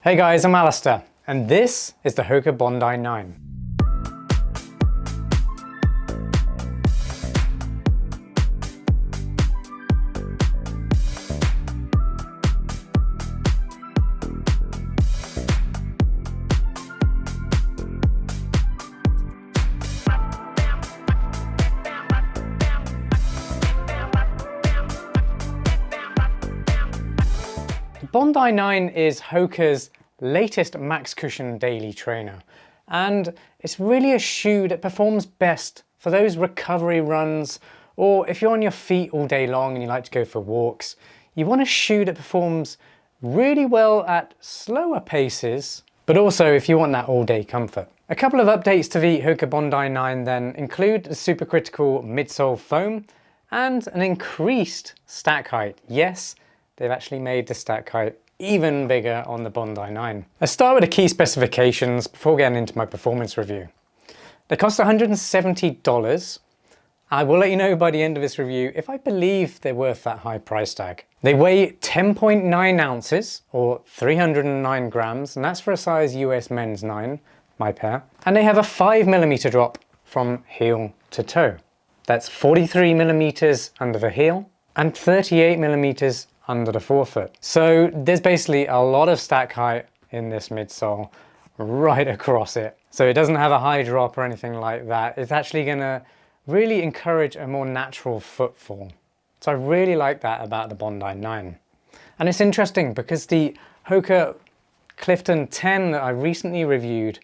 Hey guys, I'm Alistair, and this is the Hoka Bondi 9. The Bondi 9 is Hoka's latest max cushion daily trainer, and it's really a shoe that performs best for those recovery runs, or if you're on your feet all day long and you like to go for walks. You want a shoe that performs really well at slower paces, but also if you want that all-day comfort. A couple of updates to the Hoka Bondi 9 then include the supercritical midsole foam and an increased stack height. Yes, they've actually made the stack height even bigger on the Bondi 9. Let's start with the key specifications before getting into my performance review. They cost $170. I will let you know by the end of this review if I believe they're worth that high price tag. They weigh 10.9 ounces or 309 grams, and that's for a size US men's 9, my pair. And they have a 5mm drop from heel to toe. That's 43mm under the heel and 38mm under the forefoot. So there's basically a lot of stack height in this midsole right across it. So it doesn't have a high drop or anything like that. It's actually gonna really encourage a more natural footfall. So I really like that about the Bondi 9. And it's interesting because the Hoka Clifton 10 that I recently reviewed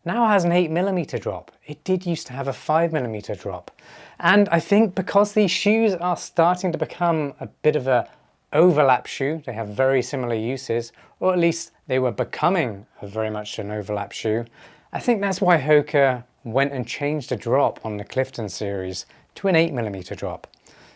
now has an 8mm drop. It did used to have a 5mm drop. And I think because these shoes are starting to become a bit of a overlap shoe, they have very similar uses, or at least they were becoming very much an overlap shoe. I think that's why Hoka went and changed the drop on the Clifton series to an 8mm drop.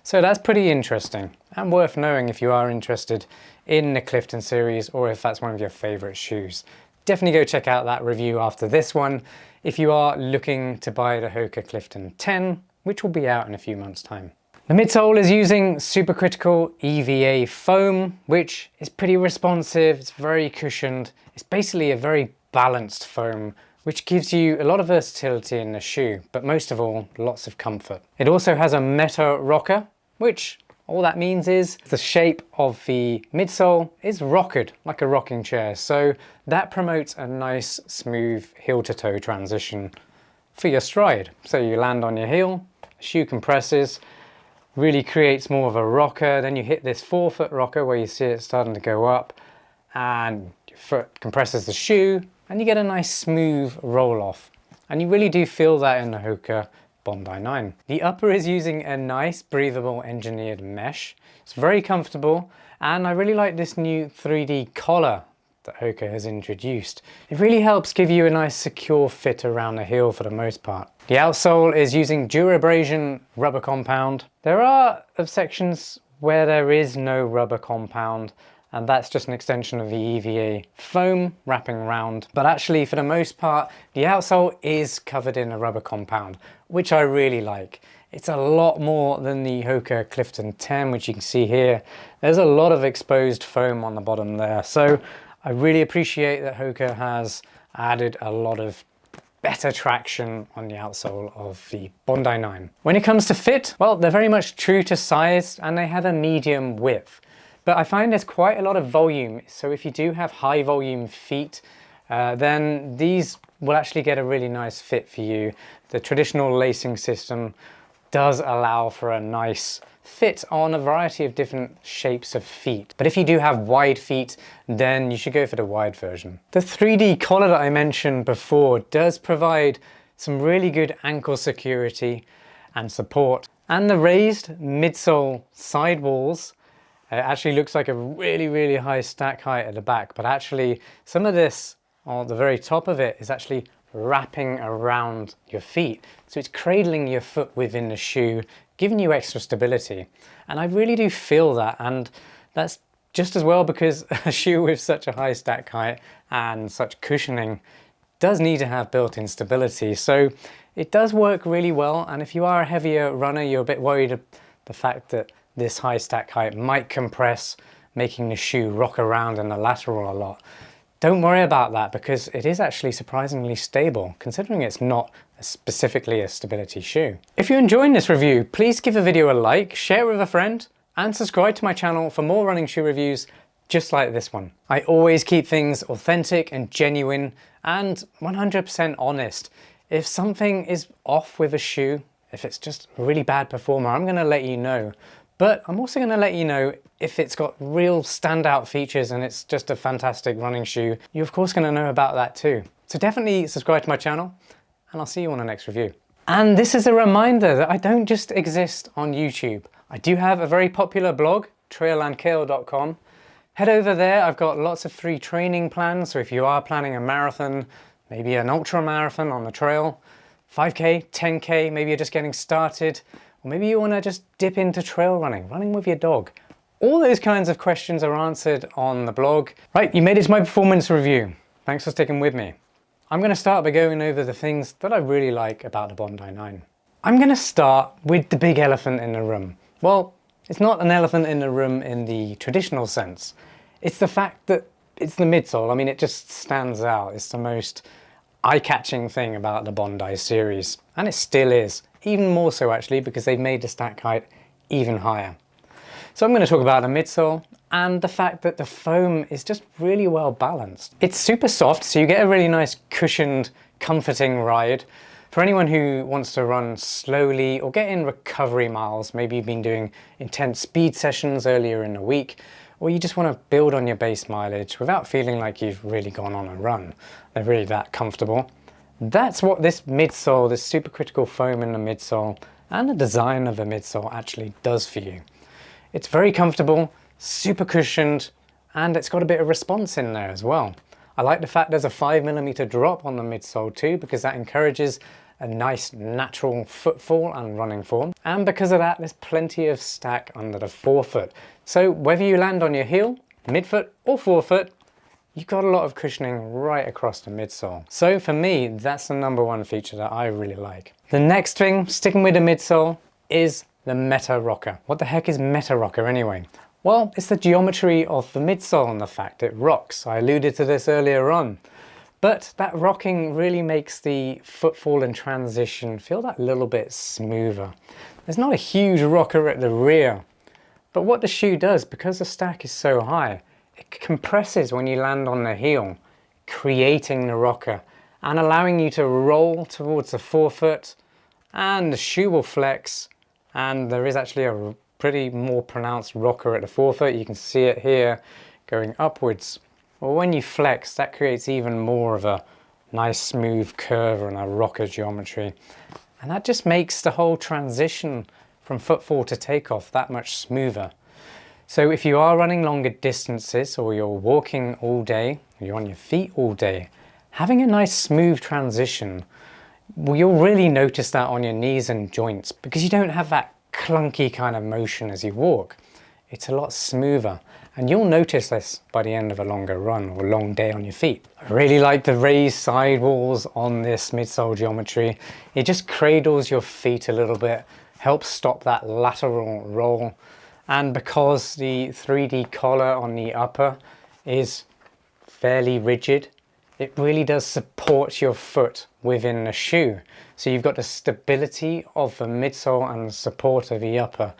So that's pretty interesting and worth knowing if you are interested in the Clifton series or if that's one of your favorite shoes. Definitely go check out that review after this one if you are looking to buy the Hoka Clifton 10, which will be out in a few months' time. The midsole is using supercritical EVA foam, which is pretty responsive, it's very cushioned. It's basically a very balanced foam, which gives you a lot of versatility in the shoe, but most of all, lots of comfort. It also has a meta rocker, which all that means is the shape of the midsole is rockered like a rocking chair. So that promotes a nice, smooth heel-to-toe transition for your stride. So you land on your heel, shoe compresses, really creates more of a rocker. Then you hit this forefoot rocker where you see it starting to go up and your foot compresses the shoe and you get a nice smooth roll off. And you really do feel that in the Hoka Bondi 9. The upper is using a nice breathable engineered mesh. It's very comfortable and I really like this new 3D collar that Hoka has introduced. It really helps give you a nice secure fit around the heel for the most part. The outsole is using Durabrasion rubber compound. There are sections where there is no rubber compound, and that's just an extension of the EVA foam wrapping around. But actually, for the most part, the outsole is covered in a rubber compound, which I really like. It's a lot more than the Hoka Clifton 10, which you can see here. There's a lot of exposed foam on the bottom there. So I really appreciate that Hoka has added a lot of better traction on the outsole of the Bondi 9. When it comes to fit, well, they're very much true to size and they have a medium width. But I find there's quite a lot of volume. So if you do have high volume feet, then these will actually get a really nice fit for you. The traditional lacing system does allow for a nice fit on a variety of different shapes of feet. But if you do have wide feet, then you should go for the wide version. The 3D collar that I mentioned before does provide some really good ankle security and support. And the raised midsole sidewalls actually looks like a really high stack height at the back, but actually some of this on the very top of it is actually wrapping around your feet. So it's cradling your foot within the shoe, giving you extra stability. And I really do feel that, and that's just as well because a shoe with such a high stack height and such cushioning does need to have built-in stability. So it does work really well, and if you are a heavier runner, you're a bit worried of the fact that this high stack height might compress, making the shoe rock around in the lateral a lot. don't worry about that because it is actually surprisingly stable, considering it's not specifically a stability shoe. If you're enjoying this review, please give the video a like, share it with a friend, and subscribe to my channel for more running shoe reviews just like this one. I always keep things authentic and genuine and 100% honest. If something is off with a shoe, if it's just a really bad performer, I'm going to let you know. But I'm also going to let you know if it's got real standout features and it's just a fantastic running shoe. You're of course going to know about that too. So definitely subscribe to my channel and I'll see you on the next review. And this is a reminder that I don't just exist on YouTube. I do have a very popular blog, trailandkale.com. Head over there, I've got lots of free training plans. So if you are planning a marathon, maybe an ultra marathon on the trail, 5K, 10K, maybe you're just getting started, or maybe you want to just dip into trail running with your dog. All those kinds of questions are answered on the blog. Right, you made it to my performance review. Thanks for sticking with me. I'm going to start by going over the things that I really like about the Bondi 9. I'm going to start with the big elephant in the room. Well, it's not an elephant in the room in the traditional sense. It's the fact that it's the midsole. I mean, it just stands out. It's the most eye-catching thing about the Bondi series. And it still is. Even more so actually, because they've made the stack height even higher. So I'm going to talk about the midsole and the fact that the foam is just really well balanced. It's super soft, so you get a really nice cushioned, comforting ride. For anyone who wants to run slowly or get in recovery miles, maybe you've been doing intense speed sessions earlier in the week, or you just want to build on your base mileage without feeling like you've really gone on a run. They're really that comfortable. That's what this midsole, this supercritical foam in the midsole, and the design of the midsole actually does for you. It's very comfortable, super cushioned, and it's got a bit of response in there as well. I like the fact there's a 5mm drop on the midsole too, because that encourages a nice natural footfall and running form. And because of that, there's plenty of stack under the forefoot. So whether you land on your heel, midfoot or forefoot, you've got a lot of cushioning right across the midsole. So for me, that's the #1 feature that I really like. The next thing, sticking with the midsole, is the meta rocker. What the heck is meta rocker anyway? Well, it's the geometry of the midsole and the fact it rocks. I alluded to this earlier on. But that rocking really makes the footfall and transition feel that little bit smoother. There's not a huge rocker at the rear, but what the shoe does, because the stack is so high, it compresses when you land on the heel, creating the rocker and allowing you to roll towards the forefoot, and the shoe will flex, and there is actually a pretty more pronounced rocker at the forefoot. You can see it here going upwards. Well, when you flex, that creates even more of a nice smooth curve and a rocker geometry. And that just makes the whole transition from footfall to takeoff that much smoother. So if you are running longer distances, or you're walking all day, or you're on your feet all day, having a nice smooth transition, well, you'll really notice that on your knees and joints, because you don't have that clunky kind of motion as you walk. It's a lot smoother, and you'll notice this by the end of a longer run or long day on your feet. I really like the raised sidewalls on this midsole geometry. It just cradles your feet a little bit, helps stop that lateral roll, and because the 3D collar on the upper is fairly rigid, it really does support your foot within the shoe. So you've got the stability of the midsole and the support of the upper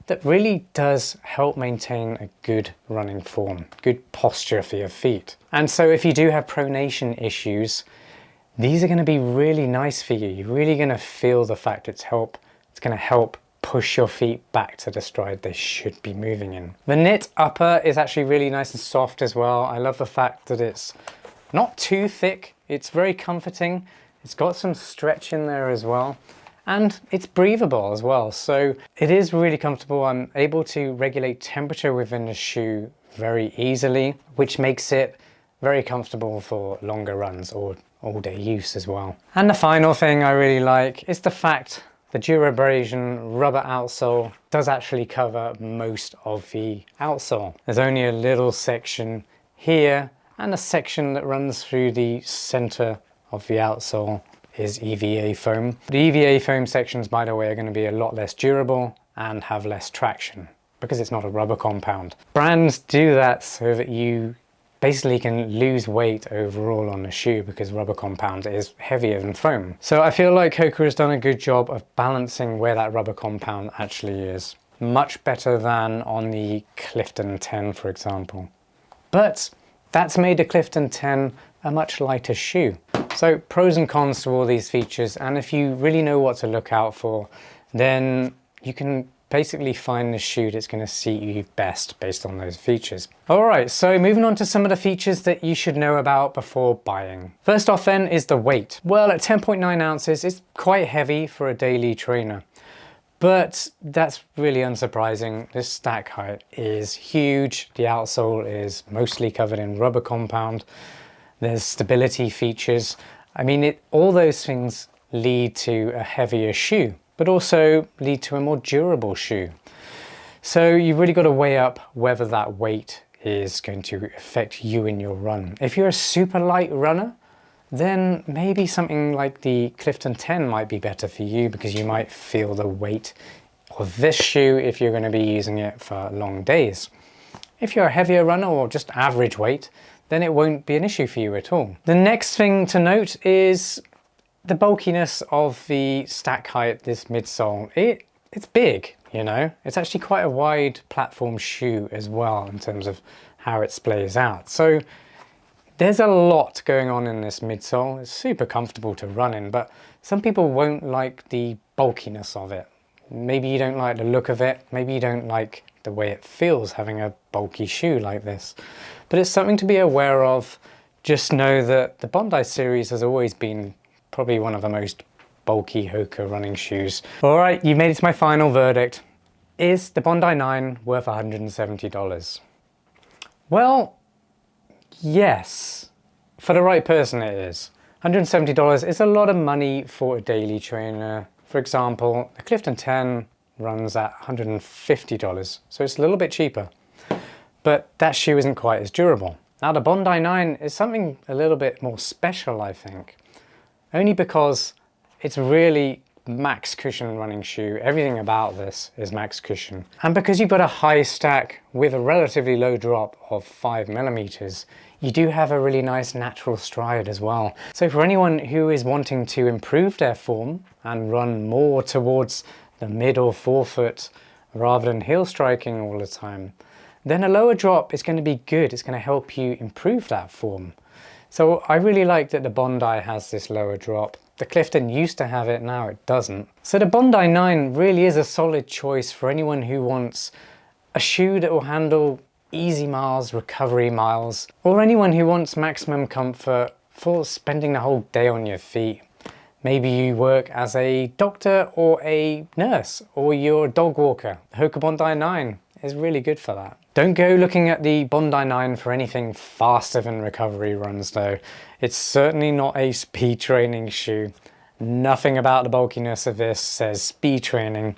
that really does help maintain a good running form, good posture for your feet. And so if you do have pronation issues, these are going to be really nice for you. You're really going to feel the fact it's going to help push your feet back to the stride they should be moving in. The knit upper is actually really nice and soft as well. I love the fact that it's not too thick, it's very comforting, it's got some stretch in there as well, and it's breathable as well, so it is really comfortable. I'm able to regulate temperature within the shoe very easily, which makes it very comfortable for longer runs or all-day use as well. And the final thing I really like is the fact the Durabrasion rubber outsole does actually cover most of the outsole. There's only a little section here, and a section that runs through the center of the outsole is EVA foam. The EVA foam sections, by the way, are going to be a lot less durable and have less traction because it's not a rubber compound. Brands do that so that you basically can lose weight overall on the shoe because rubber compound is heavier than foam. So I feel like Hoka has done a good job of balancing where that rubber compound actually is. Much better than on the Clifton 10, for example. But that's made the Clifton 10 a much lighter shoe. So pros and cons to all these features, and if you really know what to look out for, then you can basically find the shoe that's going to suit you best based on those features. Alright, so moving on to some of the features that you should know about before buying. First off then is the weight. Well, at 10.9 ounces, it's quite heavy for a daily trainer. But that's really unsurprising. This stack height is huge. The outsole is mostly covered in rubber compound. There's stability features. I mean, all those things lead to a heavier shoe, but also lead to a more durable shoe. So you've really got to weigh up whether that weight is going to affect you in your run. If you're a super light runner, then maybe something like the Clifton 10 might be better for you because you might feel the weight of this shoe if you're going to be using it for long days. If you're a heavier runner or just average weight, then it won't be an issue for you at all. The next thing to note is the bulkiness of the stack height, this midsole. It's big, you know. It's actually quite a wide platform shoe as well in terms of how it splays out. So there's a lot going on in this midsole. It's super comfortable to run in, but some people won't like the bulkiness of it. Maybe you don't like the look of it. Maybe you don't like the way it feels having a bulky shoe like this. But it's something to be aware of. Just know that the Bondi series has always been probably one of the most bulky Hoka running shoes. All right, you made it to my final verdict. Is the Bondi 9 worth $170? Well, yes, for the right person it is. $170 is a lot of money for a daily trainer. For example, the Clifton 10 runs at $150, so it's a little bit cheaper. But that shoe isn't quite as durable. Now the Bondi 9 is something a little bit more special, I think. Only because it's really max cushion running shoe. Everything about this is max cushion. And because you've got a high stack with a relatively low drop of 5mm, you do have a really nice natural stride as well. So for anyone who is wanting to improve their form and run more towards the mid or forefoot rather than heel striking all the time, then a lower drop is going to be good. It's going to help you improve that form. So I really like that the Bondi has this lower drop. The Clifton used to have it, now it doesn't. So the Bondi 9 really is a solid choice for anyone who wants a shoe that will handle easy miles, recovery miles, or anyone who wants maximum comfort for spending the whole day on your feet. Maybe you work as a doctor or a nurse, or you're a dog walker. The Hoka Bondi 9 is really good for that. Don't go looking at the Bondi 9 for anything faster than recovery runs though. It's certainly not a speed training shoe. Nothing about the bulkiness of this says speed training.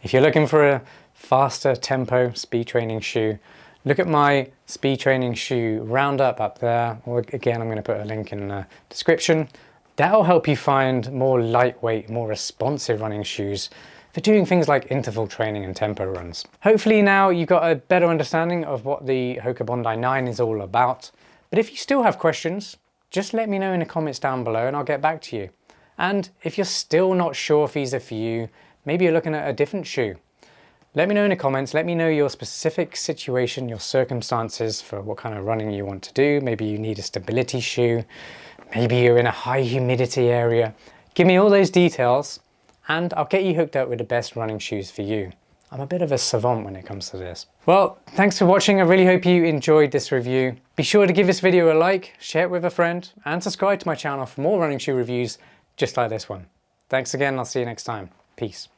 If you're looking for a faster tempo speed training shoe, look at my speed training shoe roundup up there, or again I'm going to put a link in the description. That'll help you find more lightweight, more responsive running shoes for doing things like interval training and tempo runs. Hopefully now you've got a better understanding of what the Hoka Bondi 9 is all about. But if you still have questions, just let me know in the comments down below and I'll get back to you. And if you're still not sure if these are for you, maybe you're looking at a different shoe, let me know in the comments. Let me know your specific situation, your circumstances for what kind of running you want to do. Maybe you need a stability shoe. Maybe you're in a high humidity area. Give me all those details and I'll get you hooked up with the best running shoes for you. I'm a bit of a savant when it comes to this. Well, thanks for watching. I really hope you enjoyed this review. Be sure to give this video a like, share it with a friend, and subscribe to my channel for more running shoe reviews just like this one. Thanks again. I'll see you next time. Peace.